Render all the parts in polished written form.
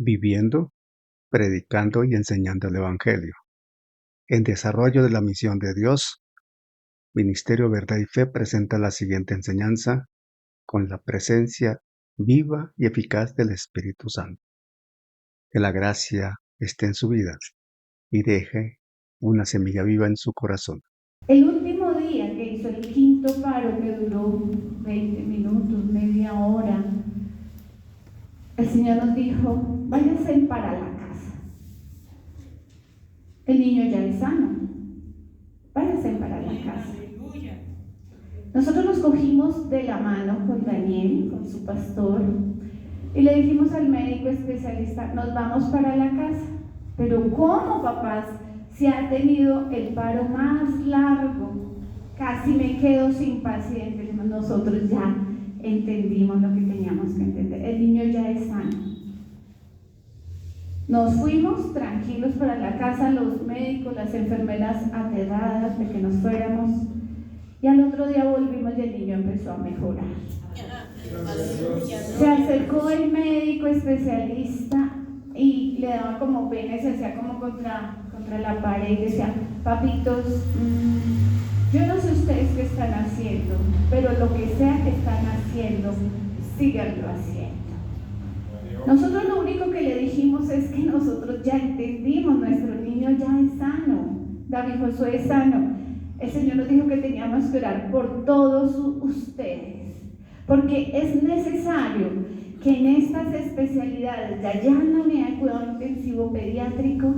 viviendo, predicando y enseñando el Evangelio. En desarrollo de la misión de Dios, Ministerio Verdad y Fe presenta la siguiente enseñanza con la presencia viva y eficaz del Espíritu Santo. Que la gracia esté en su vida y deje una semilla viva en su corazón. El último día que hizo el quinto paro, que duró 20 minutos, media hora, el Señor nos dijo: váyanse para la casa. El niño ya es sano. Váyanse para la casa. Nosotros nos cogimos de la mano con Daniel, con su pastor, y le dijimos al médico especialista: nos vamos para la casa. Pero ¿cómo, papás? Si ha tenido el paro más largo, casi me quedo sin pacientes. Nosotros ya entendimos lo que teníamos que entender. El niño ya es sano. Nos fuimos tranquilos para la casa, los médicos, las enfermeras aterradas de que nos fuéramos, y al otro día volvimos y el niño empezó a mejorar. Se acercó el médico especialista y le daba como pena y se hacía como contra la pared y decía: papitos, yo no sé ustedes qué están haciendo, pero lo que sea que están haciendo, síganlo haciendo. Nosotros lo único que le dijimos es que nosotros ya entendimos, nuestro niño ya es sano, David Josué es sano. El Señor nos dijo que teníamos que orar por todos ustedes, porque es necesario que en estas especialidades de allá en la unidad de cuidado intensivo pediátrico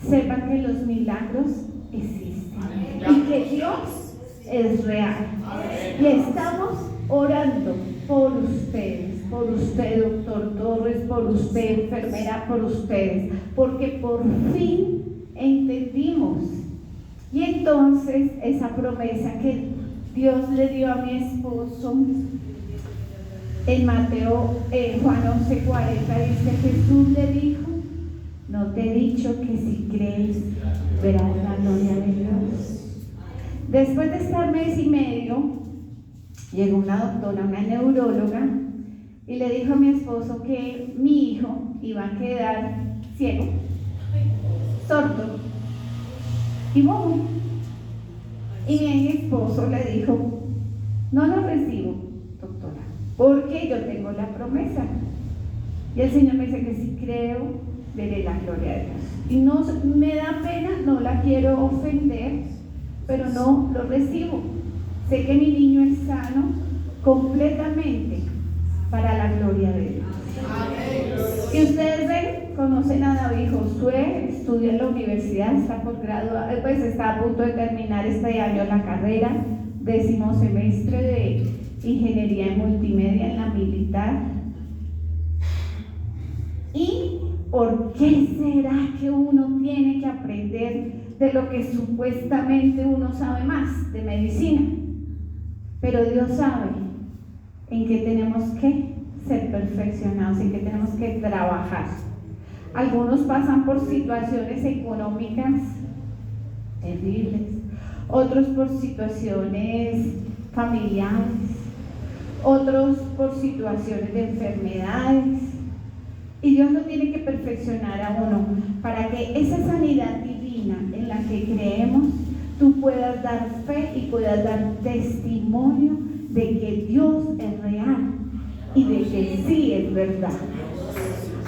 sepan que los milagros existen y que Dios es real. Y estamos orando por ustedes, por usted, doctor Torres, por usted, enfermera, por ustedes, porque por fin entendimos. Y entonces esa promesa que Dios le dio a mi esposo en Mateo, Juan 11:40 dice: Jesús le dijo: no te he dicho que si crees verás la gloria de Dios. Después de estar mes y medio, llegó una doctora, una neuróloga, y le dijo a mi esposo que mi hijo iba a quedar ciego, sordo y bobo. Y mi esposo le dijo: no lo recibo, doctora, porque yo tengo la promesa. Y el Señor me dice que si creo, veré la gloria de Dios. Y no me da pena, no la quiero ofender, pero no lo recibo. Sé que mi niño es sano completamente para la gloria de Dios. Y ustedes ven, conocen a David Josué, estudia en la universidad, está por graduar, pues está a punto de terminar este año la carrera, 10º semestre de Ingeniería en Multimedia en la militar. ¿Y por qué será que uno tiene que aprender de lo que supuestamente uno sabe más, de medicina? Pero Dios sabe en qué tenemos que ser perfeccionados, en qué tenemos que trabajar. Algunos pasan por situaciones económicas terribles, otros por situaciones familiares, otros por situaciones de enfermedades. Y Dios lo tiene que perfeccionar a uno para que esa sanidad divina en la que creemos, tú puedas dar fe y puedas dar testimonio de que Dios es real y de que sí es verdad.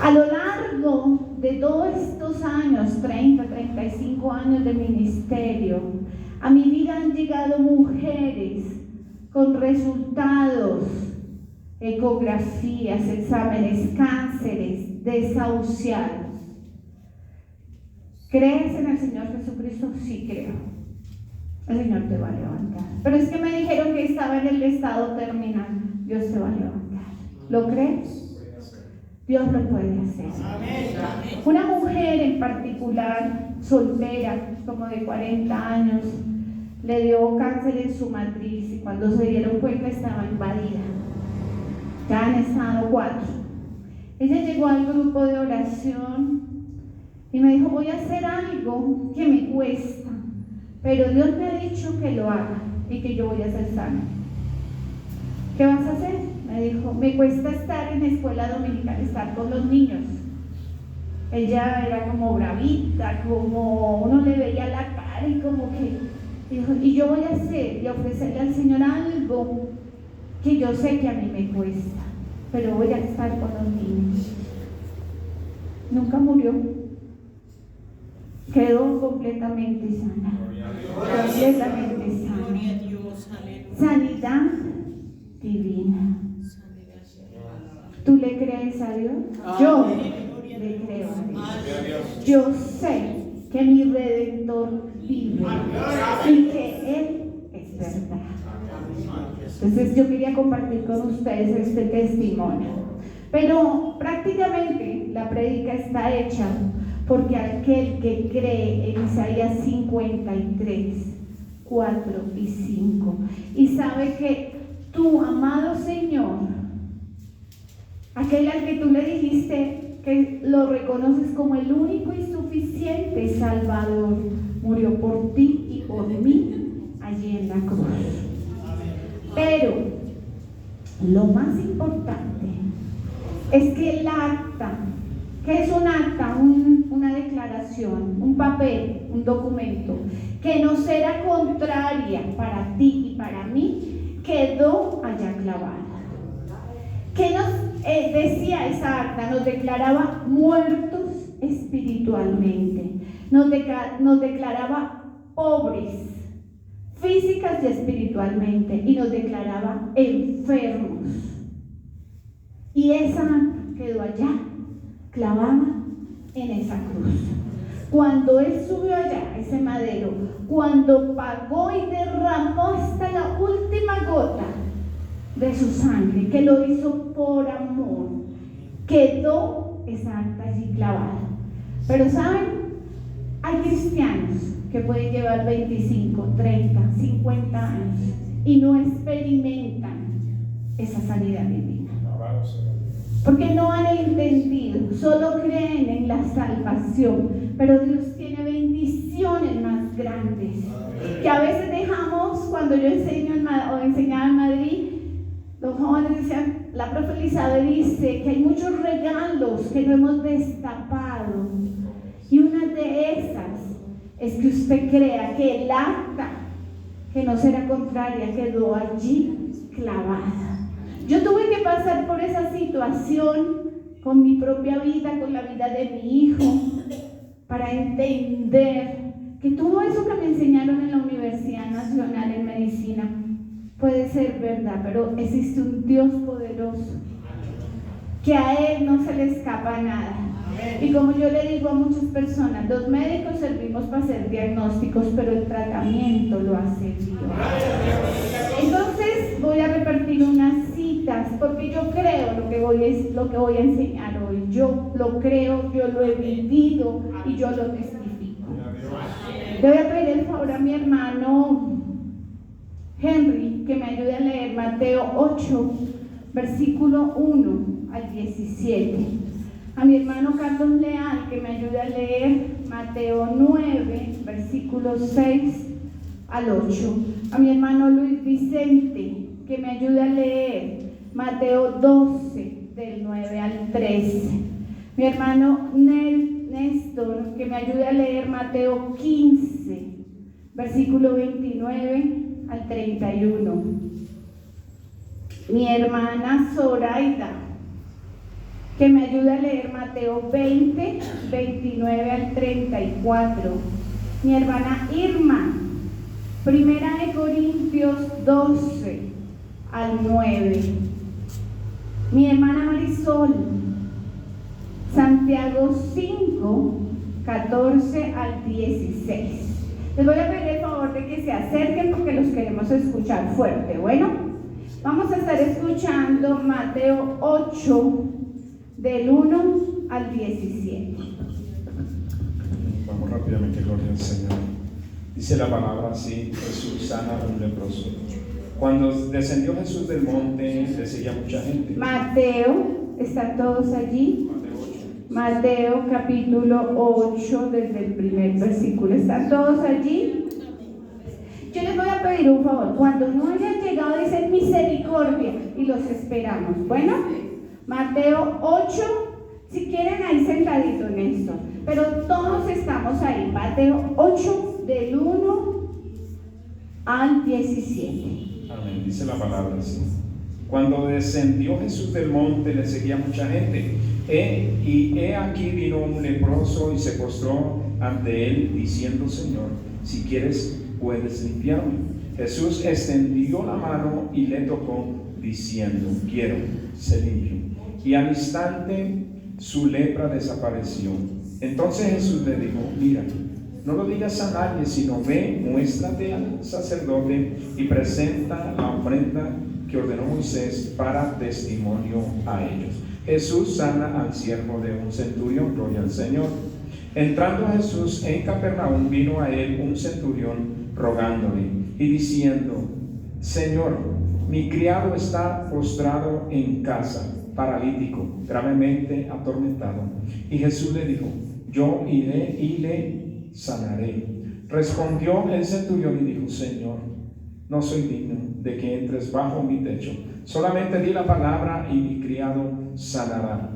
A lo largo de todos estos años, 30, 35 años de ministerio, a mi vida han llegado mujeres con resultados, ecografías, exámenes, cánceres, desahuciados. ¿Crees en el Señor Jesucristo? Sí, creo. El Señor te va a levantar. Pero es que me dijeron que estaba en el estado terminal. Dios te va a levantar. ¿Lo crees? Dios lo puede hacer. Una mujer en particular, soltera, como de 40 años, le dio cáncer en su matriz y cuando se dieron cuenta estaba invadida. Ya han estado 4. Ella llegó al grupo de oración y me dijo: voy a hacer algo que me cuesta, pero Dios me ha dicho que lo haga y que yo voy a ser sana. ¿Qué vas a hacer? Me dijo: me cuesta estar en la escuela dominical, estar con los niños. Ella era como bravita, como uno le veía la cara y como que dijo, y yo voy a hacer y ofrecerle al Señor algo que yo sé que a mí me cuesta, pero voy a estar con los niños. Nunca murió, quedó completamente sana, completamente sana. Sanidad divina. ¿Tú le crees a Dios? Yo le creo a Dios. Yo sé que mi Redentor vive y que Él es verdad. Entonces yo quería compartir con ustedes este testimonio. Pero prácticamente la prédica está hecha porque aquel que cree en Isaías 53, 4 y 5 y sabe que tu amado Señor, aquel al que tú le dijiste que lo reconoces como el único y suficiente Salvador, murió por ti y por mí allí en la cruz. Pero lo más importante es que el acta, que es un acta, una declaración, un papel, un documento, que nos era contraria para ti y para mí, quedó allá clavada. ¿Qué nos decía esa acta? Nos declaraba muertos espiritualmente, nos declaraba pobres físicas y espiritualmente, y nos declaraba enfermos. Y esa acta quedó allá, clavada en esa cruz. Cuando Él subió allá, ese madero, cuando pagó y derramó hasta la última gota de su sangre, que lo hizo por amor, quedó esa acta allí clavada. Pero ¿saben? Hay cristianos que pueden llevar 25, 30, 50 años y no experimentan esa sanidad divina. Porque no han entendido, solo creen en la salvación, pero Dios tiene bendiciones más grandes que a veces dejamos. Cuando yo enseñaba en Madrid, los jóvenes decían, la profe Elizabeth dice que hay muchos regalos que no hemos destapado, y una de esas es que usted crea que el acta que no será contraria quedó allí clavada. Yo tuve que pasar por esa situación con mi propia vida, con la vida de mi hijo, para entender que todo eso que me enseñaron en la Universidad Nacional en Medicina puede ser verdad, pero existe un Dios poderoso que a Él no se le escapa nada. Y como yo le digo a muchas personas, los médicos servimos para hacer diagnósticos, pero el tratamiento lo hace Dios. Entonces voy a repartir unas citas, porque yo creo lo que voy a enseñar hoy. Yo lo creo, yo lo he vivido y yo lo testifico. Le voy a pedir el favor a mi hermano Henry que me ayude a leer Mateo 8, versículo 1 al 17. A mi hermano Carlos Leal que me ayude a leer Mateo 9, versículos 6 al 8. A mi hermano Luis Vicente que me ayude a leer Mateo 12, del 9 al 13. Mi hermano Néstor que me ayude a leer Mateo 15, versículo 29 al 31. Mi hermana Zoraida que me ayude a leer Mateo 20, 29 al 34. Mi hermana Irma, Primera de Corintios 12 al 9. Mi hermana Marisol, Santiago 5, 14 al 16. Les voy a pedir el favor de que se acerquen porque los queremos escuchar fuerte. Bueno, vamos a estar escuchando Mateo 8, del 1 al 17. Vamos rápidamente, gloria al Señor. Dice la palabra así: Jesús sana a un leproso. Cuando descendió Jesús del monte, le seguía mucha gente. Mateo, ¿están todos allí? Mateo capítulo 8, desde el primer versículo. ¿Están todos allí? Yo les voy a pedir un favor. Cuando no hayan llegado, dicen misericordia y los esperamos. Bueno, Mateo 8, Si quieren ahí sentadito en esto, pero todos estamos ahí. Mateo 8 del 1 al 17. Amén, dice la palabra así. Cuando descendió Jesús del monte, le seguía mucha gente. Y he aquí vino un leproso y se postró ante él, diciendo: Señor, si quieres, puedes limpiarme. Jesús extendió la mano y le tocó, diciendo: quiero, sé limpio. Y al instante su lepra desapareció. Entonces Jesús le dijo: mira, no lo digas a nadie, sino ve, muéstrate al sacerdote y presenta la ofrenda que ordenó Moisés para testimonio a ellos. Jesús sana al siervo de un centurión, gloria al Señor. Entrando Jesús en Capernaum, vino a él un centurión rogándole y diciendo: Señor, mi criado está postrado en casa, paralítico, gravemente atormentado. Y Jesús le dijo: yo iré y le sanaré. Respondió el centurión y dijo: Señor, no soy digno de que entres bajo mi techo, solamente di la palabra y mi criado sanará.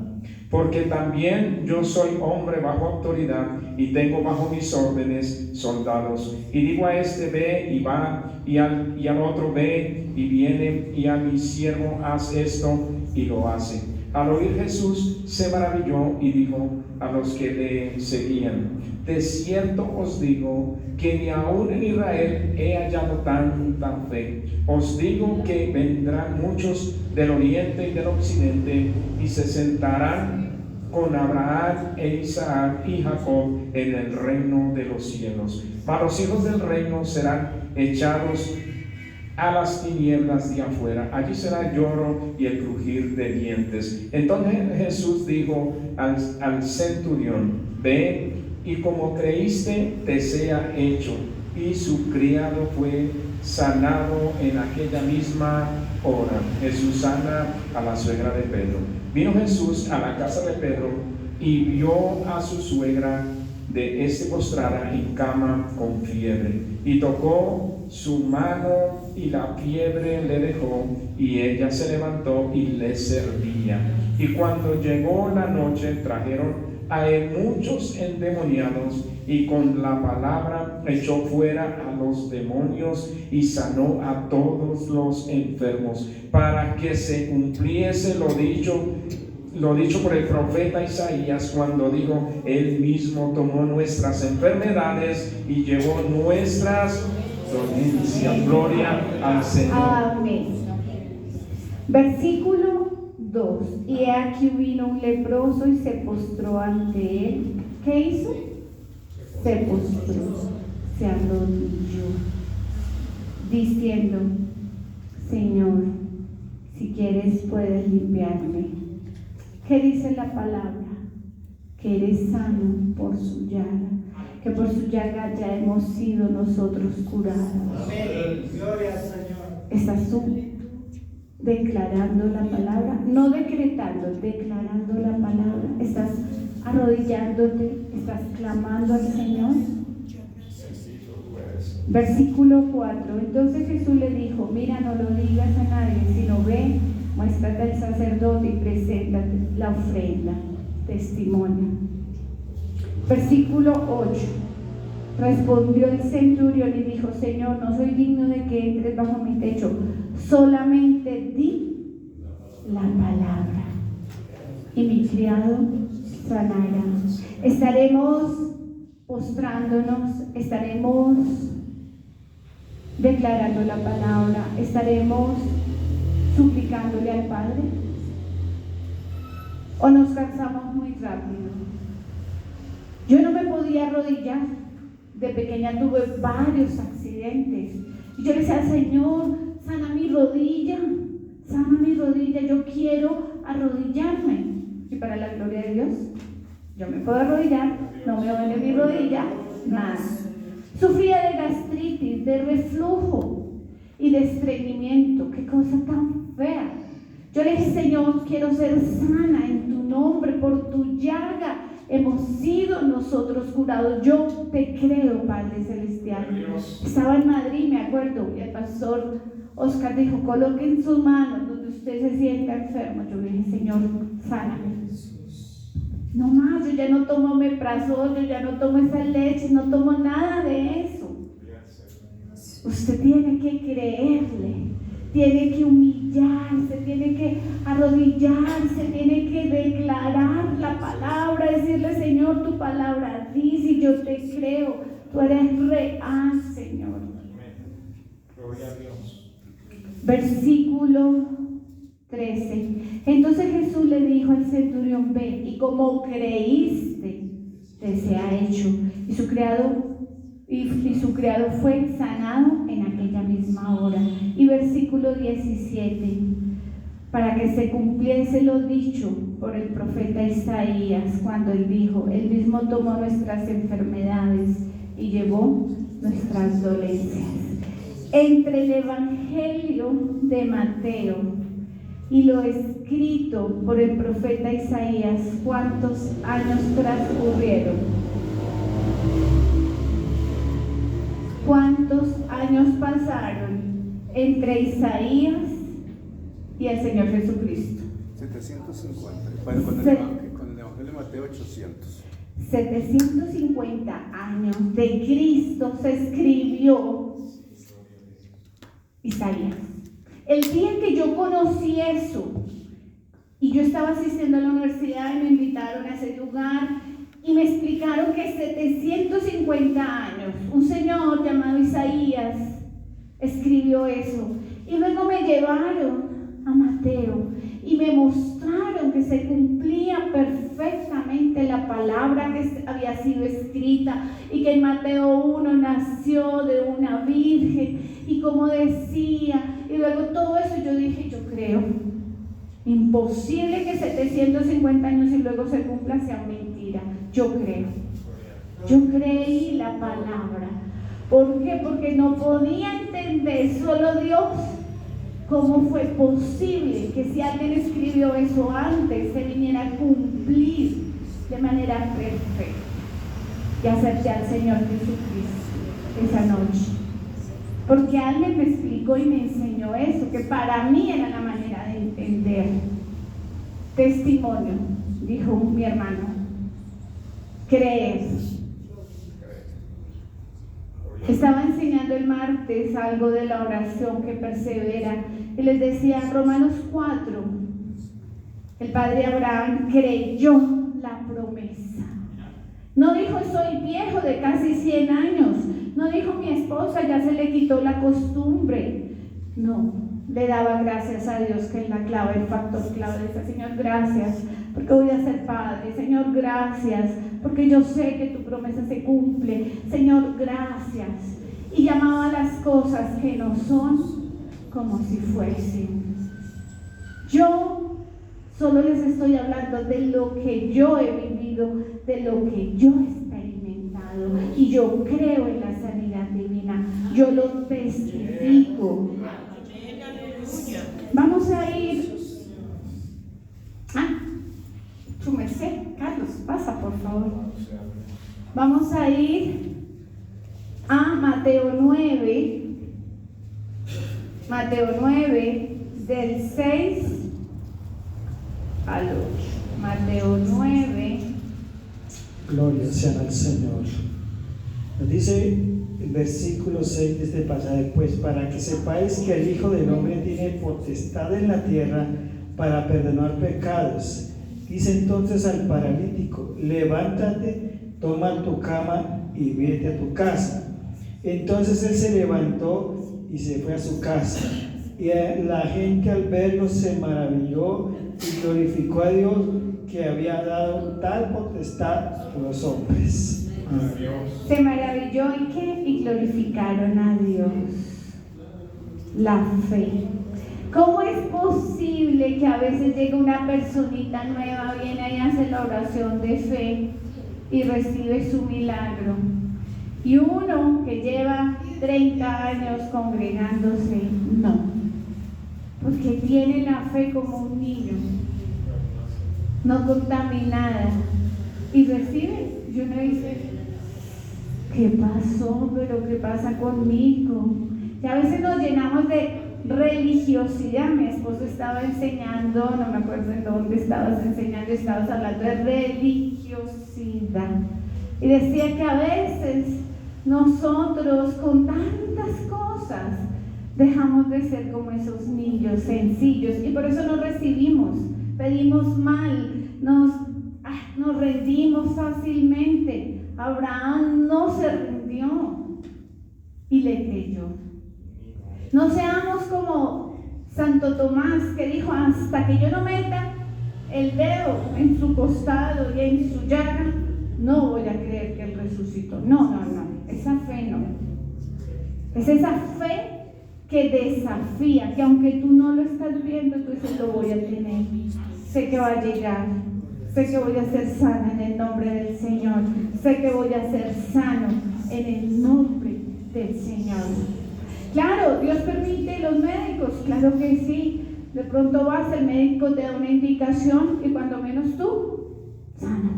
Porque también yo soy hombre bajo autoridad y tengo bajo mis órdenes soldados. Y digo a este: ve y va, y al otro: ve y viene, y a mi siervo: haz esto, y lo hace. Al oír Jesús se maravilló y dijo a los que le seguían: de cierto os digo que ni aun en Israel he hallado tanta fe. Os digo que vendrán muchos del oriente y del occidente y se sentarán con Abraham e Isaac y Jacob en el reino de los cielos. Mas los hijos del reino serán echados a las tinieblas de afuera. Allí será el lloro y el crujir de dientes. Entonces Jesús dijo al centurión: ve, y como creíste, te sea hecho. Y su criado fue sanado en aquella misma hora. Jesús sana a la suegra de Pedro. Vino Jesús a la casa de Pedro y vio a su suegra de postrada en cama con fiebre, y tocó su mano y la fiebre le dejó, y ella se levantó y le servía. Y cuando llegó la noche, trajeron a él muchos endemoniados, y con la palabra echó fuera a los demonios y sanó a todos los enfermos, para que se cumpliese lo dicho por el profeta Isaías, cuando dijo: él mismo tomó nuestras enfermedades y llevó nuestras dolencias. Gloria al Señor. Amén. Versículo 2. Y he aquí vino un leproso y se postró ante él. ¿Qué hizo? Se postró, se arrodilló, diciendo: Señor, si quieres, puedes limpiarme. ¿Qué dice la palabra? Que eres sano por su llaga, que por su llaga ya hemos sido nosotros curados. Amén. Gloria al Señor. ¿Estás tú declarando la palabra? No decretando, declarando la palabra. ¿Estás arrodillándote? ¿Estás clamando al Señor? Versículo 4. Entonces Jesús le dijo: mira, no lo digas a nadie, sino ve, muéstrate al sacerdote y preséntate la ofrenda, testimonia. Versículo 8. Respondió el centurión y dijo: Señor, no soy digno de que entres bajo mi techo, solamente di la palabra y mi criado sanará. Estaremos postrándonos, estaremos declarando la palabra, estaremos suplicándole al Padre, o nos cansamos muy rápido. Yo no me podía arrodillar. De pequeña tuve varios accidentes y yo le decía: Señor, sana mi rodilla, yo quiero arrodillarme. Y para la gloria de Dios, yo me puedo arrodillar, no me duele mi rodilla, nada. Sufría de gastritis, de reflujo y de estreñimiento. Qué cosa tan fea. Yo le dije: Señor, quiero ser sana en tu nombre, por tu llaga hemos sido nosotros curados. Yo te creo, Padre Celestial. Estaba en Madrid, me acuerdo, y el pastor Oscar dijo: coloquen sus manos donde usted se sienta enfermo. Yo le dije: Señor, sáname. no más, yo ya no tomo omeprazol, yo ya no tomo esa leche, no tomo nada de eso. Usted tiene que creerle, tiene que humillarse, tiene que arrodillarse, tiene que declarar la palabra, decirle: Señor, tu palabra dice y yo te creo, tú eres real, Señor. Gloria a Dios. Versículo 13. Entonces Jesús le dijo al centurión: ve, y como creíste, te sea hecho. Y su criado fue sanado en aquella misma hora. Y versículo 17. Para que se cumpliese lo dicho por el profeta Isaías, cuando él dijo: él mismo tomó nuestras enfermedades y llevó nuestras dolencias. Entre el Evangelio de Mateo y lo escrito por el profeta Isaías, ¿cuántos años transcurrieron? ¿Cuántos años pasaron entre Isaías y el Señor Jesucristo? 750. Bueno, con el Evangelio de Mateo, 800. 750 años de Cristo se escribió Isaías. El día en que yo conocí eso, y yo estaba asistiendo a la universidad y me invitaron a ese lugar y me explicaron que 750 años un señor llamado Isaías escribió eso, y luego me llevaron a Mateo y me mostraron que se cumplía perfectamente la palabra que había sido escrita, y que en Mateo 1 nació de una virgen, y como decía, y luego todo eso. Yo dije: yo creo, imposible que 750 años y luego se cumpla sea mentira. Yo creo, yo creí la palabra. ¿Por qué? Porque no podía entender, solo Dios, cómo fue posible que si alguien escribió eso antes se viniera a cumplir de manera perfecta. Y acepté al Señor Jesucristo esa noche, porque alguien me explicó y me enseñó eso, que para mí era la manera de entender. Testimonio, dijo mi hermano: creer. Estaba enseñando el martes algo de la oración que persevera, y les decía Romanos 4, el padre Abraham creyó la promesa. No dijo: soy viejo de casi 100 años. No dijo: mi esposa ya se le quitó la costumbre. No, le daba gracias a Dios, que es la clave, el factor clave. Decía: Señor, gracias porque voy a ser padre. Señor, gracias porque yo sé que tu promesa se cumple. Señor, gracias. Y llamaba a las cosas que no son como si fuesen. Yo solo les estoy hablando de lo que yo he vivido, de lo que yo he experimentado, y yo creo en la sanidad divina. Yo lo testifico. Vamos a ir. Tu merced, Carlos, pasa por favor. Vamos a ir a Mateo 9. Mateo 9, del 6 al 8. Mateo 9. Gloria sea al Señor. Nos dice el versículo 6 de este pasaje: pues para que sepáis que el Hijo del Hombre tiene potestad en la tierra para perdonar pecados. Dice entonces al paralítico: levántate, toma tu cama y vete a tu casa. Entonces él se levantó y se fue a su casa. Y la gente al verlo se maravilló y glorificó a Dios, que había dado tal potestad a los hombres. Se maravilló y que y glorificaron a Dios. La fe. ¿Cómo es posible que a veces llega una personita nueva, viene y hace la oración de fe y recibe su milagro? Y uno que lleva 30 años congregándose, no, porque tiene la fe como un niño, no contaminada, y recibe. Y uno dice: ¿qué pasó? ¿Pero qué pasa conmigo? Y a veces nos llenamos de religiosidad. Mi esposo estaba enseñando, no me acuerdo en dónde estabas enseñando, estabas hablando de religiosidad. Y decía que a veces nosotros con tantas cosas dejamos de ser como esos niños sencillos y por eso no recibimos, pedimos mal, nos rendimos fácilmente. Abraham no se rindió y le creyó. No seamos como Santo Tomás, que dijo: hasta que yo no meta el dedo en su costado y en su llaga, no voy a creer que Él resucitó. No, esa fe no. Es esa fe que desafía, que aunque tú no lo estás viendo, tú dices: lo voy a tener, sé que va a llegar, sé que voy a ser sana en el nombre del Señor, sé que voy a ser sano en el nombre del Señor. Claro, Dios permite los médicos, claro que sí. De pronto vas, el médico te da una indicación y cuando menos tú, sano.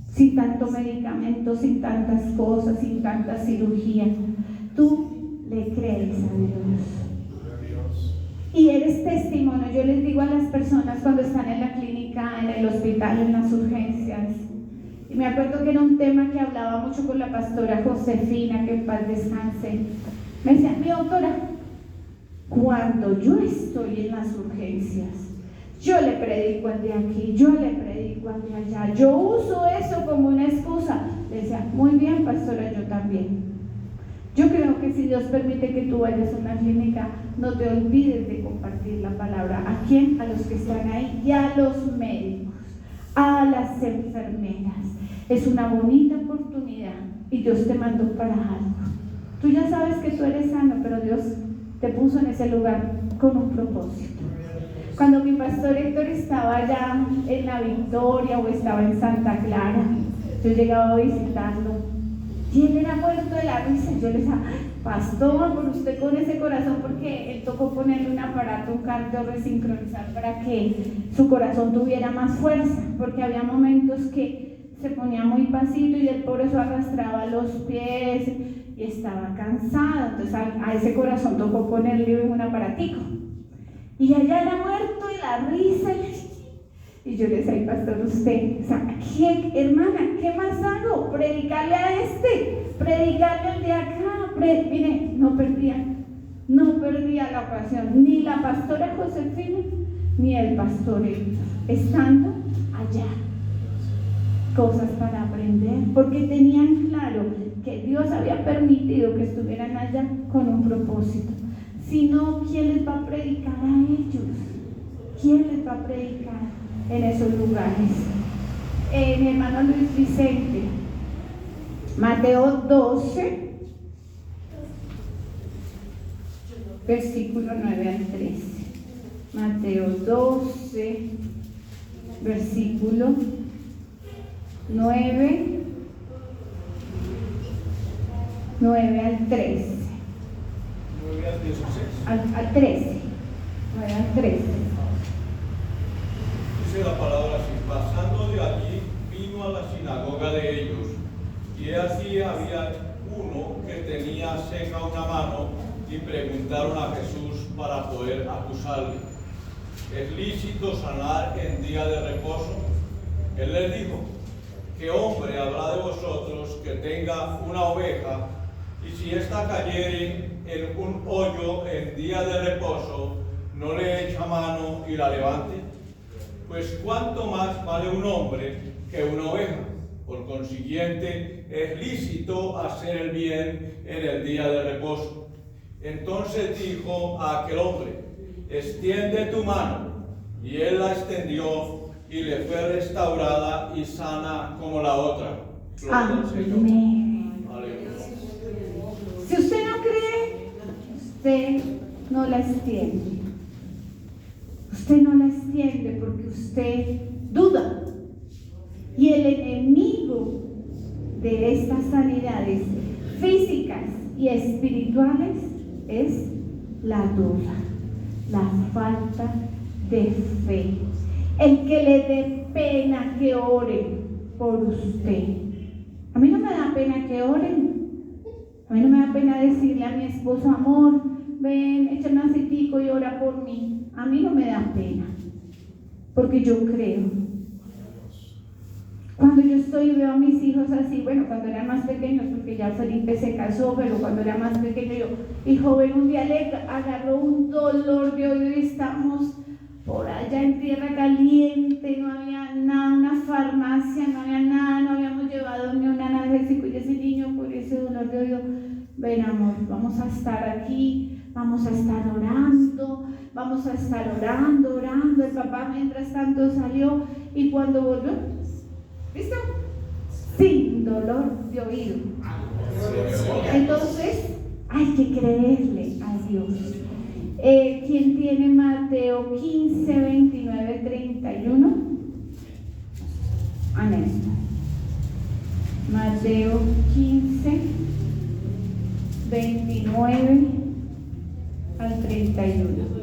Sin tanto medicamento, sin tantas cosas, sin tanta cirugía. Tú le crees a Dios. Y eres testimonio. Yo les digo a las personas cuando están en la clínica, en el hospital, en las urgencias. Y me acuerdo que era un tema que hablaba mucho con la pastora Josefina, que en paz descanse. Me decía: mi doctora, cuando yo estoy en las urgencias, yo le predico al de aquí, yo le predico al de allá, yo uso eso como una excusa. Le decía: muy bien, pastora, yo también. Yo creo que si Dios permite que tú vayas a una clínica, no te olvides de compartir la palabra. ¿A quién? A los que están ahí y a los médicos, a las enfermeras. Es una bonita oportunidad y Dios te mandó para algo. Tú ya sabes que tú eres sano, pero Dios te puso en ese lugar con un propósito. Cuando mi pastor Héctor estaba allá en La Victoria o estaba en Santa Clara, yo llegaba a visitarlo y él era muerto de la risa. Yo le decía: pastor, por usted con ese corazón, porque él tocó ponerle un aparato, un cardio resincronizar para que su corazón tuviera más fuerza, porque había momentos que se ponía muy pasito y él por eso arrastraba los pies y estaba cansado. Entonces a ese corazón tocó ponerle un aparatico y allá era muerto y la risa y yo le decía: ay, pastor, usted, o sea, ¿qué, hermana, qué más hago? Predicarle a predicarle al de acá. Mire, no perdía la ocasión, ni la pastora Josefina ni el pastor Héctor, estando allá. Cosas para aprender, porque tenían claro que Dios había permitido que estuvieran allá con un propósito. Si no, ¿quién les va a predicar a ellos? ¿Quién les va a predicar en esos lugares? Mi hermano Luis Vicente, Mateo 12, versículo 9 al 13. Mateo 12, versículo 9 al 13. 9 al 16. Al 13. 9 al 13. Dice la palabra así: pasando de allí, vino a la sinagoga de ellos, y así había uno que tenía seca una mano, y preguntaron a Jesús para poder acusarle: ¿es lícito sanar en día de reposo? Él les dijo: ¿qué hombre habrá de vosotros que tenga una oveja, y si ésta cayere en un hoyo en día de reposo, no le echa mano y la levante? Pues cuánto más vale un hombre que una oveja. Por consiguiente, es lícito hacer el bien en el día de reposo. Entonces dijo a aquel hombre: extiende tu mano. Y él la extendió, y le fue restaurada y sana como la otra. Gloria al Señor. Aleluya. Si usted no cree, usted no la extiende. Usted no la extiende porque usted duda. Y el enemigo de estas sanidades físicas y espirituales es la duda, la falta de fe. El que le dé pena que ore por usted. A mí no me da pena que oren. A mí no me da pena decirle a mi esposo: amor, ven, échame un aceitico y ora por mí. A mí no me da pena, porque yo creo. Cuando yo estoy y veo a mis hijos así, bueno, cuando eran más pequeños, porque ya Felipe se casó, pero cuando era más pequeño yo, y joven, un día le agarró un dolor de oído y estamos por allá en tierra caliente, no había nada, una farmacia, no había nada, no habíamos llevado ni un analgésico, y ese niño por ese dolor de oído, ven amor, vamos a estar aquí, vamos a estar orando, orando. El papá mientras tanto salió y cuando volvió, ¿listo? Sin dolor de oído. Entonces hay que creerle a Dios. ¿Quién tiene Mateo 15, 29, 31? Amén. Mateo 15, 29 al 31.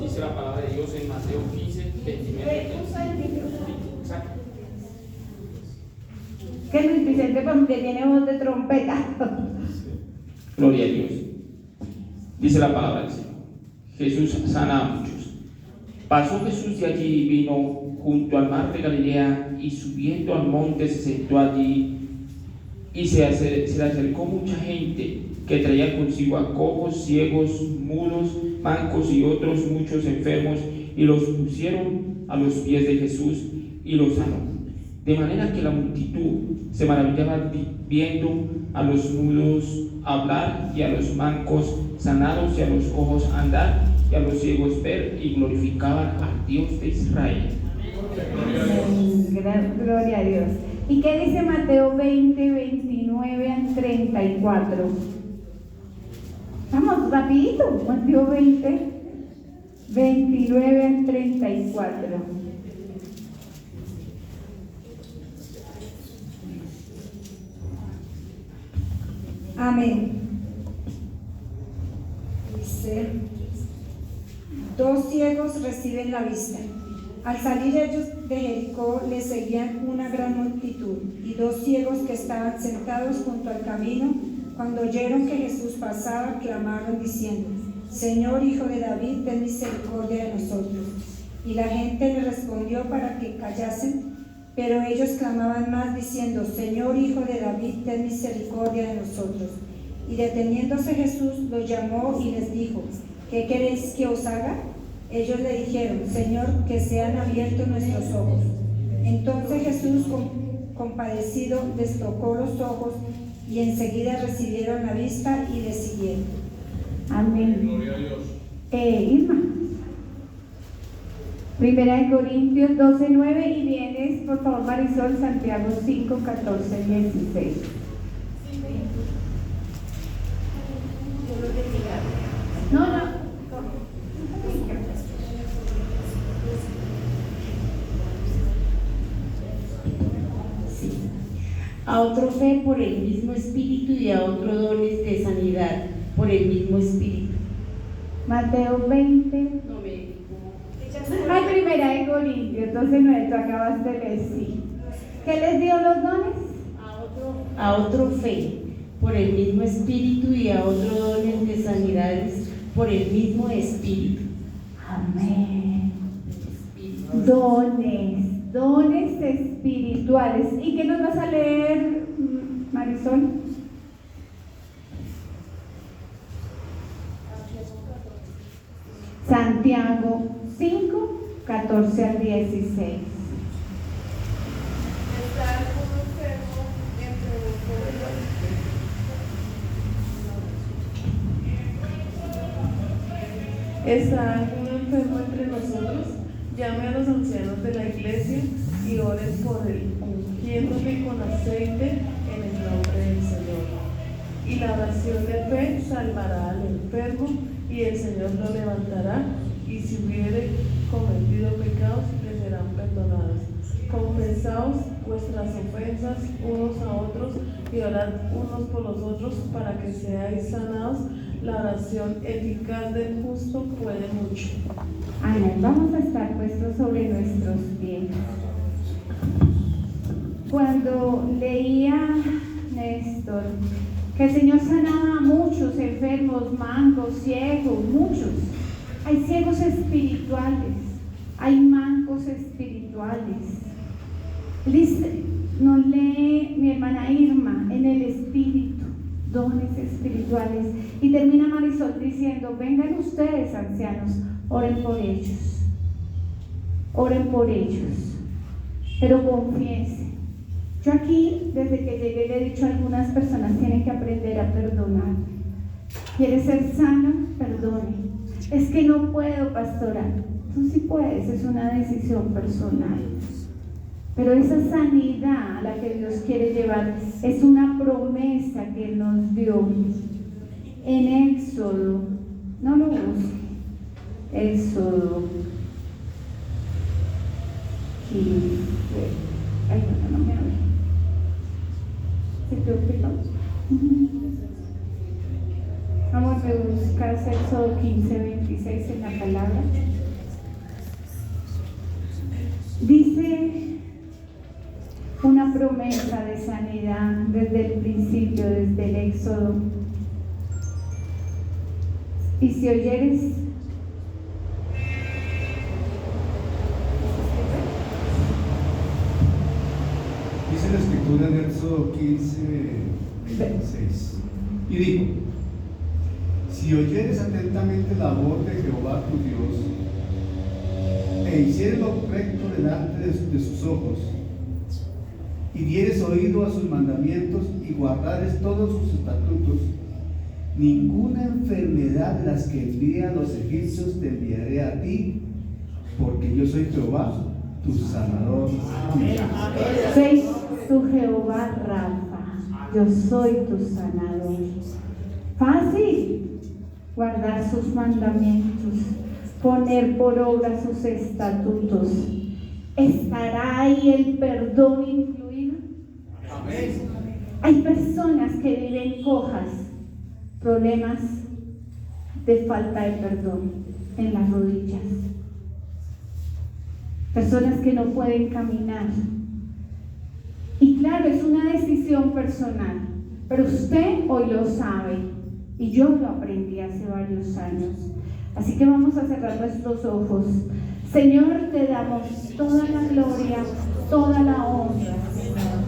Dice la palabra de Dios en Mateo 15, 29. Exacto. Que Luis Vicente porque tiene voz de trompeta. Gloria a Dios. Dice la palabra del Señor. Jesús sana a muchos. Pasó Jesús de allí y vino junto al mar de Galilea, y subiendo al monte se sentó allí, y se le acercó mucha gente que traía consigo a cojos, ciegos, mudos, mancos y otros muchos enfermos, y los pusieron a los pies de Jesús y los sanó. De manera que la multitud se maravillaba viendo a los mudos hablar, y a los mancos sanados, y a los cojos andar, y a los ciegos ver, y glorificaban al Dios de Israel. Gloria a Dios. ¿Y qué dice Mateo 20, 29 al 34? Vamos, rapidito. Mateo 20, 29 al 34. Amén. Dice, 2 ciegos reciben la vista. Al salir ellos de Jericó les seguían una gran multitud, y 2 ciegos que estaban sentados junto al camino, cuando oyeron que Jesús pasaba, clamaron diciendo: Señor, Hijo de David, ten misericordia de nosotros. Y la gente le respondió para que callasen, pero ellos clamaban más diciendo: Señor, Hijo de David, ten misericordia de nosotros. Y deteniéndose Jesús los llamó y les dijo: ¿Qué queréis que os haga? Ellos le dijeron: Señor, que sean abiertos nuestros ojos. Entonces Jesús, compadecido, les tocó los ojos, y enseguida recibieron la vista y le siguieron. Amén. Gloria a Dios. Irma. Primera de Corintios 12, 9, y vienes, por favor, Marisol, Santiago 5, 14, 16. No. Sí. A otro fe por el mismo Espíritu, y a otro dones de sanidad por el mismo Espíritu. Mateo 20. No me dijo. Ay, Primera de Corintios 12, 9, tú acabaste de decir. ¿Qué les dio los dones? A otro fe por el mismo Espíritu, y a otro dones de sanidades por el mismo Espíritu. Amén. Dones espirituales. ¿Y qué nos vas a leer, Marisol? Santiago 5, 14 al 16. ¿Está alguno enfermo entre nosotros? Llame a los ancianos de la iglesia y oren por él, ungiéndole con aceite en el nombre del Señor. Y la oración de fe salvará al enfermo, y el Señor lo levantará, y si hubiere cometido pecados, le serán perdonados. Confesaos vuestras ofensas unos a otros, y orad unos por los otros, para que seáis sanados. La oración eficaz del justo puede mucho. Amén. Vamos a estar puestos sobre nuestros pies. Cuando leía Néstor que el Señor sanaba a muchos enfermos, mancos, ciegos, muchos. Hay ciegos espirituales, hay mancos espirituales. Nos lee mi hermana Irma en el espíritu, dones espirituales, y termina Marisol diciendo: vengan ustedes, ancianos, oren por ellos, pero confiesen. Yo aquí, desde que llegué, le he dicho a algunas personas: tienen que aprender a perdonar. ¿Quieres ser sano? Perdone. Es que no puedo, pastora. Tú sí puedes, es una decisión personal. Pero esa sanidad a la que Dios quiere llevar es una promesa que Él nos dio en Éxodo. No lo busque. Éxodo 15. Ay, no me abre. ¿Se te olvidó? Vamos a buscar Éxodo 15, 26 en la palabra. Dice una promesa de sanidad desde el principio, desde el Éxodo. Y si oyeres, dice la escritura en Éxodo 15, 26, y dijo: si oyeres atentamente la voz de Jehová tu Dios, e hicieres lo recto delante de sus ojos, y dieres oído a sus mandamientos y guardares todos sus estatutos, ninguna enfermedad de las que envié a los egipcios te enviaré a ti, porque yo soy Jehová, tu sanador. soy tu Jehová Rafa, yo soy tu sanador. Fácil, guardar sus mandamientos, poner por obra sus estatutos. ¿Estará ahí el perdón incluido? Amén. Hay personas que viven cojas, problemas de falta de perdón en las rodillas, personas que no pueden caminar. Y claro, es una decisión personal, pero usted hoy lo sabe y yo lo aprendí hace varios años. Así que vamos a cerrar nuestros ojos. Señor, te damos toda la gloria, toda la honra, Señor.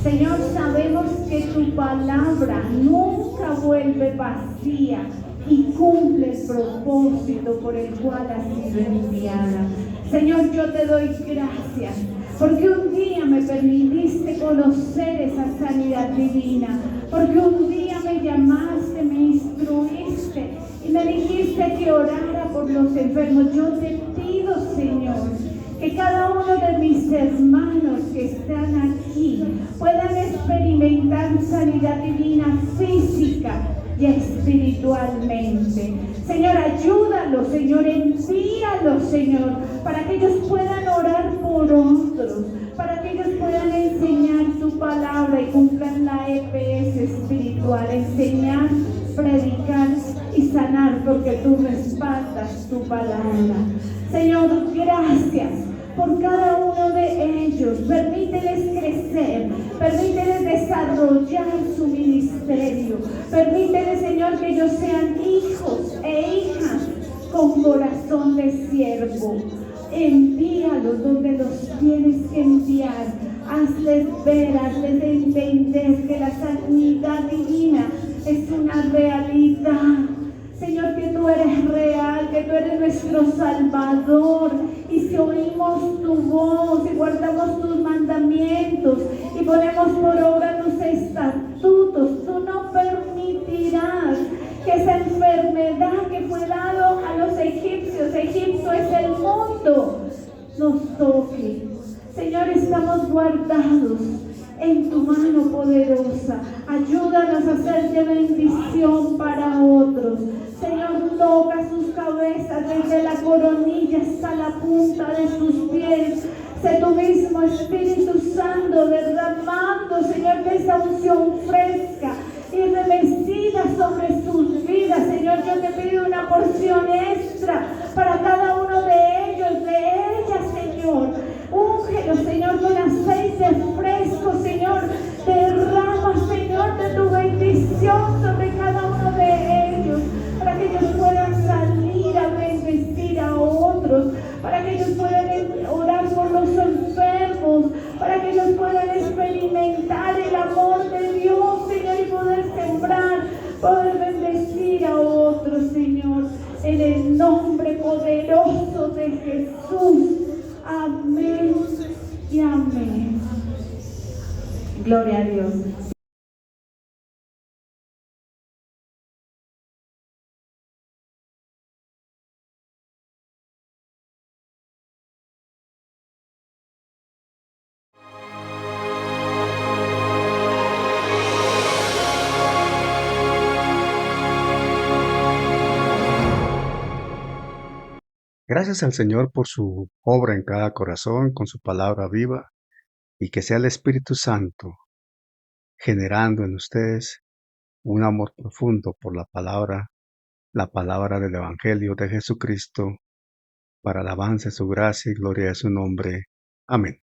Señor, sabemos que tu palabra nunca vuelve vacía y cumple el propósito por el cual ha sido enviada. Señor, yo te doy gracias porque un día me permitiste conocer esa sanidad divina, porque un día me llamaste, me instruiste y me dijiste que orara por los enfermos. Yo te pido, Señor, que cada uno de mis hermanos que están aquí puedan experimentar sanidad divina física y espiritualmente. Señor, ayúdalos, Señor, envíalos, Señor, para que ellos puedan orar por otros, para que ellos puedan enseñar tu palabra y cumplan la EPS espiritual, enseñar, predicar y sanar, porque tú respaldas tu palabra. Señor, gracias por cada uno de ellos. Permíteles crecer, permíteles desarrollar su ministerio, permíteles, Señor, que ellos sean hijos e hijas con corazón de siervo. Envíalos donde los tienes que enviar. Hazles ver, hazles entender que la sanidad divina es una realidad. Señor, que tú eres real, que tú eres nuestro Salvador. Y si oímos tu voz y guardamos tus mandamientos y ponemos por obra tus estatutos, tú no permitirás que esa enfermedad que fue dado a los egipcios, Egipto es el mundo, nos toque. Señor, estamos guardados en tu mano poderosa. Ayúdanos a ser de bendición para otros. Señor, toca sus cabezas desde la coronilla hasta la punta de sus pies. Sé tu mismo Espíritu Santo derramando, Señor, de esa unción fresca y remecida sobre sus vidas. Señor, yo te pido una porción extra para cada uno de ellos, de ellas, Señor. Úngelo, Señor, con aceite fresco, Señor. Derrama, Señor, de tu bendición bendición sobre cada uno de ellos, para que ellos puedan salir a bendecir a otros, para que ellos puedan orar por los enfermos, para que ellos puedan experimentar el amor de Dios, Señor, y poder sembrar, poder bendecir a otros, Señor, en el nombre poderoso de Jesús. Amén y amén. Gloria a Dios. Gracias al Señor por su obra en cada corazón, con su palabra viva, y que sea el Espíritu Santo generando en ustedes un amor profundo por la palabra del Evangelio de Jesucristo, para alabanza de su gracia y gloria de su nombre. Amén.